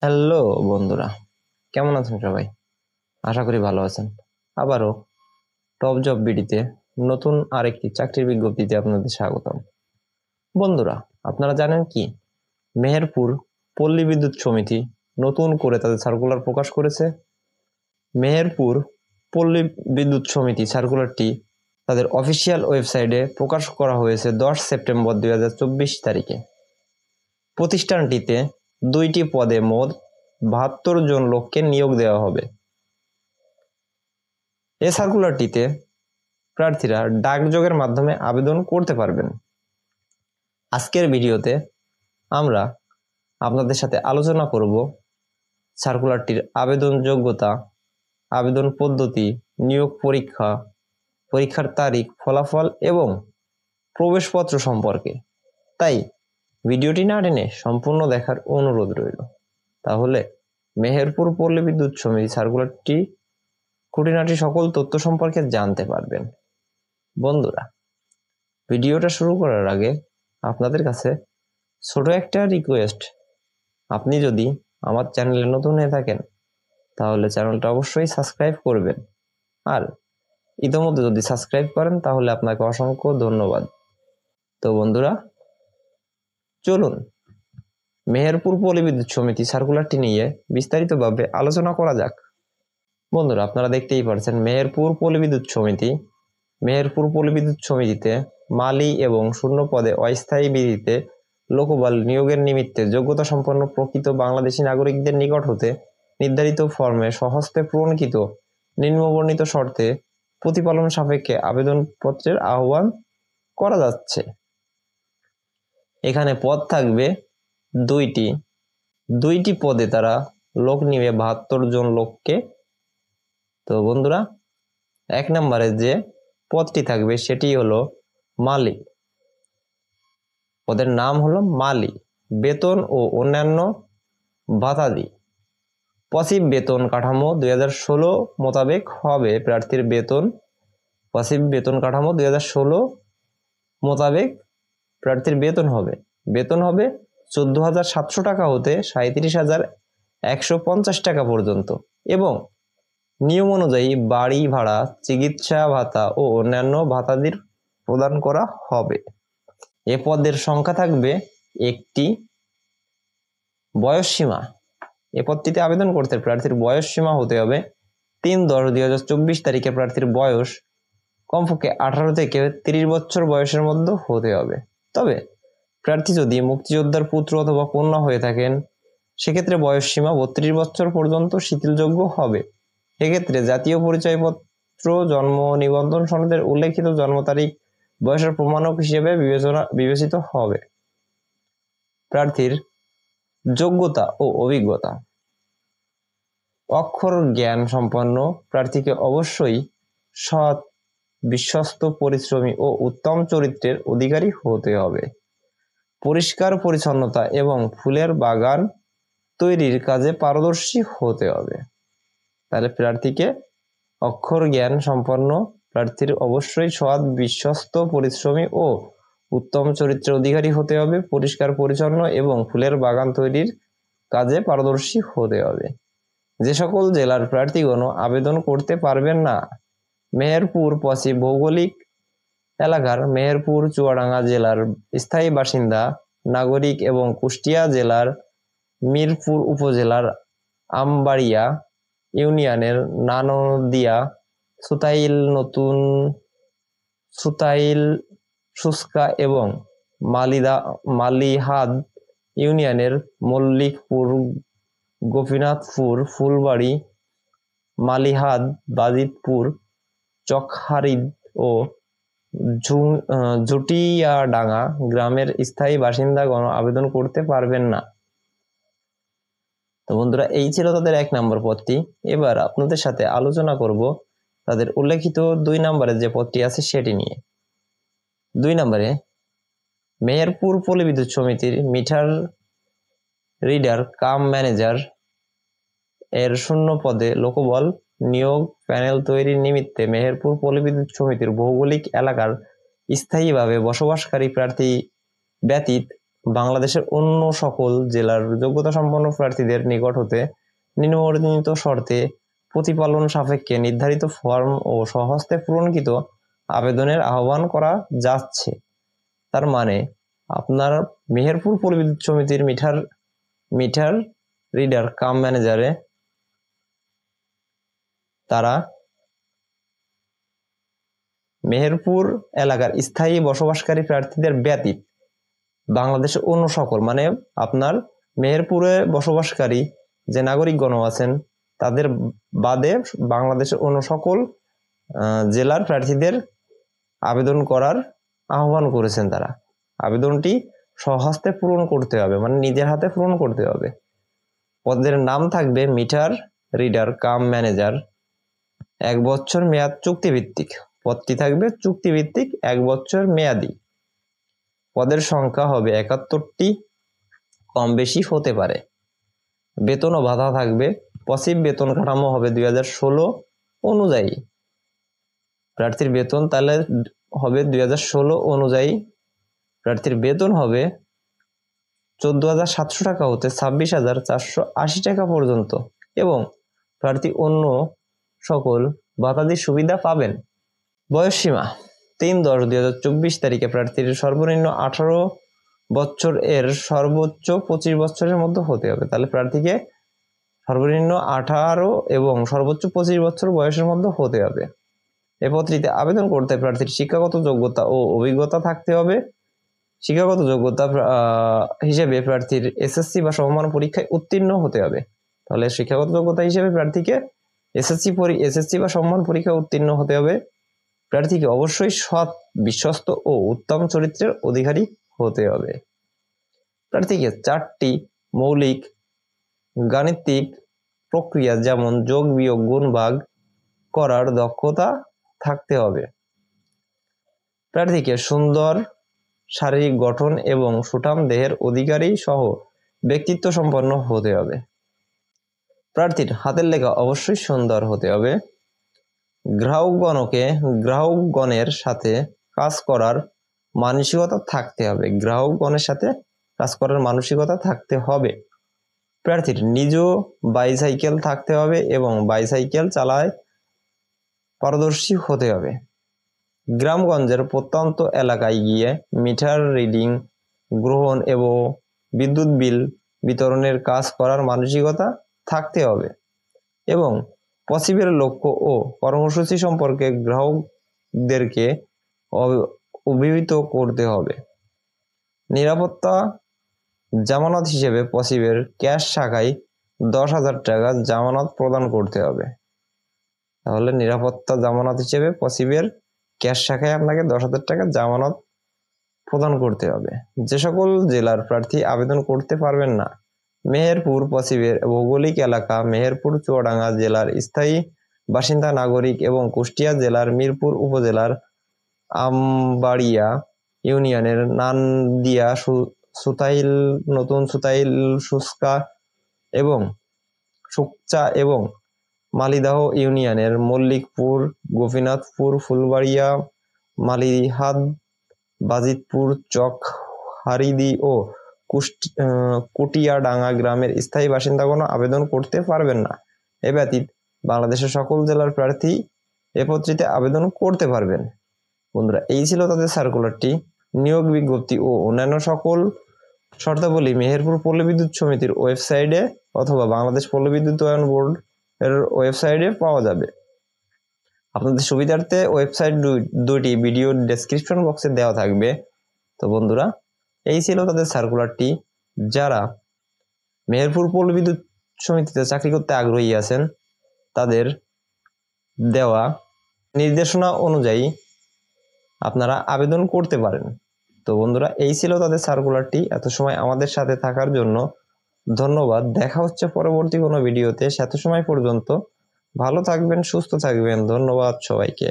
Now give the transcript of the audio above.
Hello বন্ধুরা, কেমন আছেন সবাই? আশা করি ভালো আছেন। আবারও টপ জব বিডিতে নতুন আরেকটি চাকরির বিজ্ঞপ্তিতে আপনাদের স্বাগতম। বন্ধুরা, আপনারা জানেন কি মেহেরপুর পল্লী বিদ্যুৎ সমিতি নতুন করে তাদের সার্কুলার প্রকাশ করেছে। মেহেরপুর পল্লী বিদ্যুৎ সমিতি সার্কুলারটি তাদের অফিসিয়াল ওয়েবসাইটে প্রকাশ করা হয়েছে 10 সেপ্টেম্বর 2024 তারিখে। প্রতিষ্ঠানটিতে 2টি পদে মোট 72 জন লোককে নিয়োগ দেওয়া হবে। এই সার্কুলারটিতে প্রার্থীরা ডাকযোগের মাধ্যমে আবেদন করতে পারবেন। আজকের ভিডিওতে আমরা আপনাদের সাথে আলোচনা করব সার্কুলারটির আবেদন যোগ্যতা, আবেদন পদ্ধতি, নিয়োগ পরীক্ষা, পরীক্ষার তারিখ, ফলাফল এবং প্রবেশপত্র সম্পর্কে। তাই ভিডিওটি না টেনে সম্পূর্ণ দেখার অনুরোধ রইল। তাহলে মেহেরপুর পল্লী বিদ্যুৎ সমিতি সার্কুলারটি খুঁটিনাটি সকল তথ্য সম্পর্কে জানতে পারবেন। বন্ধুরা, ভিডিওটা শুরু করার আগে আপনাদের কাছে ছোট একটা রিকোয়েস্ট, আপনি যদি আমার চ্যানেলে নতুন হয়ে থাকেন তাহলে চ্যানেলটা অবশ্যই সাবস্ক্রাইব করবেন, আর ইতিমধ্যে যদি সাবস্ক্রাইব করেন তাহলে আপনাকে অসংখ্য ধন্যবাদ। তো বন্ধুরা, চলুন মেহেরপুর পল্লী বিদ্যুৎ সমিতি সার্কুলারটি নিয়ে বিস্তারিতভাবে আলোচনা করা যাক। বন্ধুরা, আপনারা দেখতেই পারছেন মেহেরপুর পল্লী বিদ্যুৎ সমিতি। মেহেরপুর পল্লী বিদ্যুৎ সমিতিতে মালি এবং শূন্য পদে অস্থায়ী ভিত্তিতে লোকবল নিয়োগের নিমিত্তে যোগ্যতা সম্পন্ন প্রকৃত বাংলাদেশী নাগরিকদের নিকট হতে নির্ধারিত ফর্মে স্বহস্তে পূরণকৃত নিম্নবর্ণিত শর্তে প্রতিপালন সাপেক্ষে আবেদনপত্রের আহ্বান করা যাচ্ছে। এখানে পদ থাকবে 2টি পদে তারা লোক নিবে 72 জন লোককে। তো বন্ধুরা, 1 নম্বরে যে পদটি থাকবে সেটি হলো মালি। পদের নাম হলো মালি। বেতন ও অন্যান্য ভাতাদি পসিভ বেতন কাঠামো 2016 মোতাবেক হবে। প্রার্থীর বেতন পসিভ বেতন কাঠামো 2016 মোতাবেক প্রার্থীর বেতন হবে 14,700 টাকা হতে 37,150 টাকা পর্যন্ত এবং নিয়ম অনুযায়ী বাড়ি ভাড়া, চিকিৎসা ভাতা ও অন্যান্য ভাতাদির প্রদান করা হবে। এ পদের সংখ্যা থাকবে একটি। বয়স সীমা, এ পদটিতে আবেদন করতে প্রার্থীর বয়স সীমা হতে হবে 3/10/2024 তারিখে প্রার্থীর বয়স কমপক্ষে 18 থেকে 30 বছর বয়সের মধ্যে হতে হবে। তবে প্রার্থী যদি মুক্তিযোদ্ধার পুত্র অথবা কন্যা হয়ে থাকেন সেক্ষেত্রে বয়স সীমা 32 বছর পর্যন্ত শিথিলযোগ্য হবে। এক্ষেত্রে জাতীয় পরিচয়পত্র, জন্ম নিবন্ধন সনদের উল্লেখিত জন্ম তারিখ বয়সের প্রমাণক হিসেবে বিবেচিত হবে। প্রার্থীর যোগ্যতা ও অভিজ্ঞতা, অক্ষর জ্ঞান সম্পন্ন প্রার্থীকে অবশ্যই সৎ, বিশ্বস্ত, পরিশ্রমী ও উত্তম চরিত্রের অধিকারী হতে হবে। পরিষ্কার পরিচ্ছন্নতা এবং ফুলের বাগান তৈরির কাজে পারদর্শী হতে হবে। তাহলে প্রার্থীকে অক্ষর জ্ঞান সম্পন্ন প্রার্থীর অবশ্যই সৎ, বিশ্বস্ত, পরিশ্রমী ও উত্তম চরিত্রের অধিকারী হতে হবে। পরিষ্কার পরিচ্ছন্ন এবং ফুলের বাগান তৈরির কাজে পারদর্শী হতে হবে। যে সকল জেলার প্রার্থীগণ আবেদন করতে পারবেন না: মেহেরপুর পশ্চিম ভৌগোলিক এলাকার মেহেরপুর, চুয়াডাঙ্গা জেলার স্থায়ী বাসিন্দা নাগরিক এবং কুষ্টিয়া জেলার মিরপুর উপজেলার আমবাড়িয়া ইউনিয়নের নানদিয়া, সুতাইল, নতুন সুতাইল, শুষ্কা এবং মালিহাদ ইউনিয়নের মল্লিকপুর, গোপীনাথপুর, ফুলবাড়ি, মালিহাদ, বাজিতপুর, চকহারিদ ও ঝুটিয়াডাঙ্গা গ্রামের স্থায়ী বাসিন্দাগণ আবেদন করতে পারবেন না। তো বন্ধুরা, এই ছিল তাদের 1 নম্বর পদটি। এবার আপনাদের সাথে আলোচনা করব তাদের উল্লেখিত 2 নম্বরে যে পদটি আছে সেটি নিয়ে। 2 নম্বরে মেহেরপুর পল্লী বিদ্যুৎ সমিতির মিটার রিডার কাম ম্যানেজার এর শূন্য পদে লোকবল নিয়োগ। প্যানেল তৈরির নিমিত্তে মেহেরপুর পল্লী বিদ্যুৎ সমিতির ভৌগোলিক এলাকার স্থায়ীভাবে বসবাসকারী প্রার্থী ব্যতীত বাংলাদেশের অন্য সকল জেলার যোগ্যতা সম্পন্ন প্রার্থীদের নিকট হতে নিম্নবর্ণিত শর্তে প্রতিপালন সাপেক্ষে নির্ধারিত ফর্ম ও স্বহস্তে পূরণকৃত আবেদনের আহ্বান করা যাচ্ছে। তার মানে আপনার মেহেরপুর পল্লী বিদ্যুৎ সমিতির মিটার রিডার কাম ম্যানেজারে তারা মেহেরপুর এলাকার স্থায়ী বসবাসকারী প্রার্থীদের ব্যতীত বাংলাদেশের অন্য সকল, মানে আপনার মেহেরপুরে বসবাসকারী যে নাগরিকগণ আছেন তাদের বাদে বাংলাদেশের অন্য সকল জেলার প্রার্থীদের আবেদন করার আহ্বান করেছেন। তারা আবেদনটি স্বহস্তে পূরণ করতে হবে, মানে নিজের হাতে পূরণ করতে হবে। পদের নাম থাকবে মিটার রিডার কাম ম্যানেজার, 1 বছর মেয়াদ চুক্তিভিত্তিক। পদটি থাকবে চুক্তিভিত্তিক, 1 বছর মেয়াদি। পদের সংখ্যা হবে 71টি, কম বেশি হতে পারে। বেতন ও ভাতা থাকবে, পসিভ বেতন কাঠামো হবে 2016 অনুযায়ী। প্রার্থীর বেতন তাহলে হবে 2016 অনুযায়ী প্রার্থীর বেতন হবে 14,700 টাকা হতে 26,480 টাকা পর্যন্ত, এবং প্রার্থী অন্য সকল ভাতাদি সুবিধা পাবেন। বয়স সীমা 3/10/2024 তারিখে প্রার্থীর সর্বনিম্ন 18 বছর এর সর্বোচ্চ 25 বছরের মধ্যে হতে হবে। তাহলে প্রার্থীকে সর্বনিম্ন 18 এবং সর্বোচ্চ 25 বছর বয়সের মধ্যে হতে হবে। এই পত্রিতে আবেদন করতে প্রার্থীর শিক্ষাগত যোগ্যতা ও অভিজ্ঞতা থাকতে হবে। শিক্ষাগত যোগ্যতা হিসেবে প্রার্থীর এসএসসি বা সমমান পরীক্ষায় উত্তীর্ণ হতে হবে। তাহলে শিক্ষাগত যোগ্যতা হিসেবে প্রার্থীকে এসএসসি বা সমমান পরীক্ষায় উত্তীর্ণ হতে হবে। প্রার্থীকে অবশ্যই সৎ, বিশ্বস্ত ও উত্তম চরিত্রের অধিকারী হতে হবে। প্রার্থীকে 4টি মৌলিক গাণিতিক প্রক্রিয়া যেমন যোগ, বিয়োগ, গুণ, ভাগ করার দক্ষতা থাকতে হবে। প্রার্থীকে সুন্দর শারীরিক গঠন এবং সুঠাম দেহের অধিকারী সহ ব্যক্তিত্ব সম্পন্ন হতে হবে। প্রার্থীর হাতের লেখা অবশ্যই সুন্দর হতে হবে। গ্রাহকগণের সাথে কাজ করার মানসিকতা থাকতে হবে। গ্রাহকগণের সাথে কাজ করার মানসিকতা থাকতে হবে। প্রার্থীর নিজ বাইসাইকেল থাকতে হবে এবং বাইসাইকেল চালায় পারদর্শী হতে হবে। গ্রামগঞ্জের প্রত্যন্ত এলাকায় গিয়ে মিটার রিডিং গ্রহণ এবং বিদ্যুৎ বিল বিতরণের কাজ করার মানসিকতা থাকতে হবে এবং পসিবের লক্ষ্য ও কর্মসূচি সম্পর্কে গ্রাহকদেরকে অভিহিত করতে হবে। নিরাপত্তা জামানত হিসেবে পসিবের ক্যাশ শাখায় 10,000 টাকা জামানত প্রদান করতে হবে। তাহলে নিরাপত্তা জামানত হিসেবে পসিবের ক্যাশ শাখায় আপনাকে 10,000 টাকা জামানত প্রদান করতে হবে। যে সকল জেলার প্রার্থী আবেদন করতে পারবেন না: মেহেরপুর পসিবের ভৌগোলিক এলাকা মেহেরপুর চুয়াডাঙ্গা জেলার স্থায়ী বাসিন্দা নাগরিক এবং কুষ্টিয়া জেলার মিরপুর উপজেলার আমবাড়িয়া ইউনিয়নের নানদিয়া, সুতাইল, নতুন সুতাইল, সুকচা এবং মালিদহ ইউনিয়নের মল্লিকপুর, গোপীনাথপুর, ফুলবাড়িয়া, মালিহাদ, বাজিতপুর, চক, হারিদি ও কুটিয়াডাঙ্গা গ্রামের স্থায়ী বাসিন্দাগণ আবেদন করতে পারবেন না। এ ব্যতীত বাংলাদেশের সকল জেলার প্রার্থী এ পত্রিতে আবেদন করতে পারবেন। বন্ধুরা, এই ছিল তাদের সার্কুলারটি। নিয়োগ বিজ্ঞপ্তি ও অন্যান্য সকল শর্তাবলী মেহেরপুর পল্লী বিদ্যুৎ সমিতির ওয়েবসাইটে অথবা বাংলাদেশ পল্লী বিদ্যুতায়ন বোর্ড এর ওয়েবসাইটে পাওয়া যাবে। আপনাদের সুবিধার্থে ওয়েবসাইট দুটি ভিডিও ডেসক্রিপশন বক্সে দেওয়া থাকবে। তো বন্ধুরা, এই ছিল তাদের সার্কুলারটি। যারা মেহেরপুর পল্লী বিদ্যুৎ সমিতিতে চাকরি করতে আগ্রহী আছেন তাদের দেওয়া নির্দেশনা অনুযায়ী আপনারা আবেদন করতে পারেন। তো বন্ধুরা, এই ছিল তাদের সার্কুলারটি। এত সময় আমাদের সাথে থাকার জন্য ধন্যবাদ। দেখা হচ্ছে পরবর্তী কোনো ভিডিওতে। এত সময় পর্যন্ত ভালো থাকবেন, সুস্থ থাকবেন। ধন্যবাদ সবাইকে।